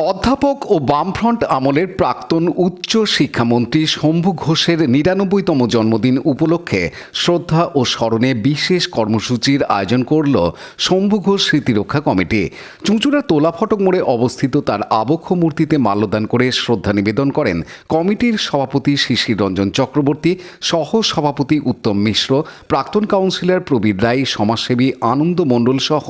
অধ্যাপক ও বামফ্রন্ট আমলের প্রাক্তন উচ্চ শিক্ষামন্ত্রী শম্ভু ঘোষের ৯৯তম জন্মদিন উপলক্ষে শ্রদ্ধা ও স্মরণে বিশেষ কর্মসূচির আয়োজন করল শম্ভু ঘোষ স্মৃতিরক্ষা কমিটি। চুঁচুড়ার তোলা ফটক মোড়ে অবস্থিত তার আবক্ষ মূর্তিতে মাল্যদান করে শ্রদ্ধা নিবেদন করেন কমিটির সভাপতি শিশির রঞ্জন চক্রবর্তী, সহ সভাপতি উত্তম মিশ্র, প্রাক্তন কাউন্সিলর প্রবীর রায়, সমাজসেবী আনন্দ মণ্ডল সহ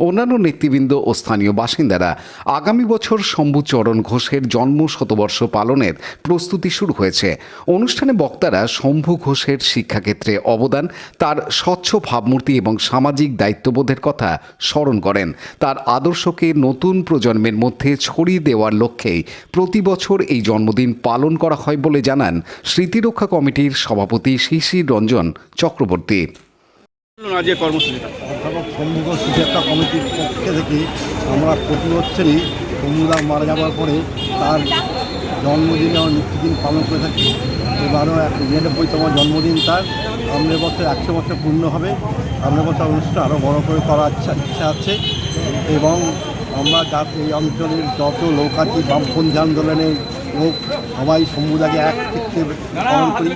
অন্যান্য নেতৃবৃন্দ ও স্থানীয় বাসিন্দারা। আগামী বছর শম্ভুচরণ ঘোষের জন্ম শতবর্ষ পালনের প্রস্তুতি শুরু হয়েছে। অনুষ্ঠানে বক্তারা শম্ভু ঘোষের শিক্ষাক্ষেত্রে অবদান, তার স্বচ্ছ ভাবমূর্তি এবং সামাজিক দায়িত্ববোধের কথা স্মরণ করেন। তার আদর্শকে নতুন প্রজন্মের মধ্যে ছড়িয়ে দেওয়ার লক্ষ্যেই প্রতি বছর এই জন্মদিন পালন করা হয় বলে জানান স্মৃতিরক্ষা কমিটির সভাপতি শিশির রঞ্জন চক্রবর্তী। অধ্যাপক শম্ভু ঘোষ স্মৃতিরক্ষা কমিটির পক্ষ থেকে আমরা প্রতি বছরই শম্ভুদা মারা যাওয়ার পরে তার জন্মদিনে আমরা মৃত্যুদিন পালন করে থাকি। এবারও ৯৯তম জন্মদিন তার। সামনের বছর ১০০ বছর পূর্ণ হবে। সামনের বছর অনুষ্ঠান আরও বড় করে করার ইচ্ছা আছে এবং আমরা এই অঞ্চলের যত লোক আছি, বামপন্থী আন্দোলনের লোক সবাই শম্ভুদাকে এক চিত্তে পালন করি।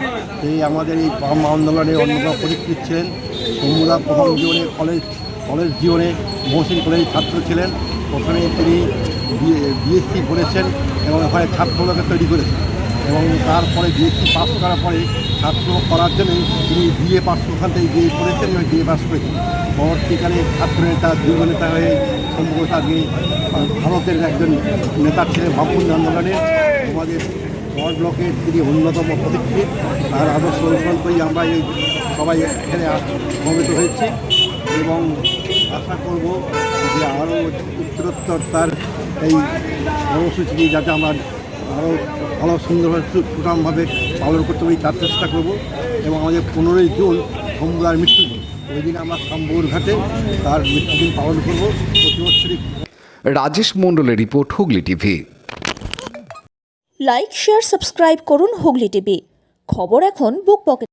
এই আমাদের এই বাম আন্দোলনের অন্যতম পরিকৃত ছিলেন। শম্ভুদা প্রথম জীবনে কলেজ জীবনে মহসিন কলেজের ছাত্র ছিলেন। প্রথমে তিনি বিএসসি পড়েছেন এবং ওখানে ছাত্রলোকে তৈরি করেছেন এবং তারপরে বিএসসি পাস করার পরে ছাত্র করার জন্যই তিনি বিএ পাস ওখান থেকে বিএ করেছেন এবং বিএ পাস করেছেন। পরবর্তীকালে ছাত্র নেতা, যুব নেতা হয়ে শম্ভু ঘোষ আগে ভারতের একজন নেতা ছিলেন বামপন্থী আন্দোলনের। আমাদের ওয়ার্ড ব্লকের তিনি অন্যতম পদক্ষেপ। তার আদর্শ অনুসরণ করেই আমরা এই সবাই এখানে সমবেত হয়েছি এবং আশা করব যে আরও উত্তরোত্তর তার এই কর্মসূচি যাতে আমরা আরও ভালো সুন্দরভাবে সুঠামভাবে পালন করতে পারি তার চেষ্টা করব। এবং আমাদের 15ই জুন শম্ভুদার মৃত্যুদিন, ওই দিন আমরা শাম্বুর ঘাটে তার মৃত্যুদিন পালন করব প্রতি বছরই। রাজেশ মণ্ডলের report, Hooghly TV. Like, share, subscribe করুন হুগলি টিভি। খবর এখন বুক পকেট।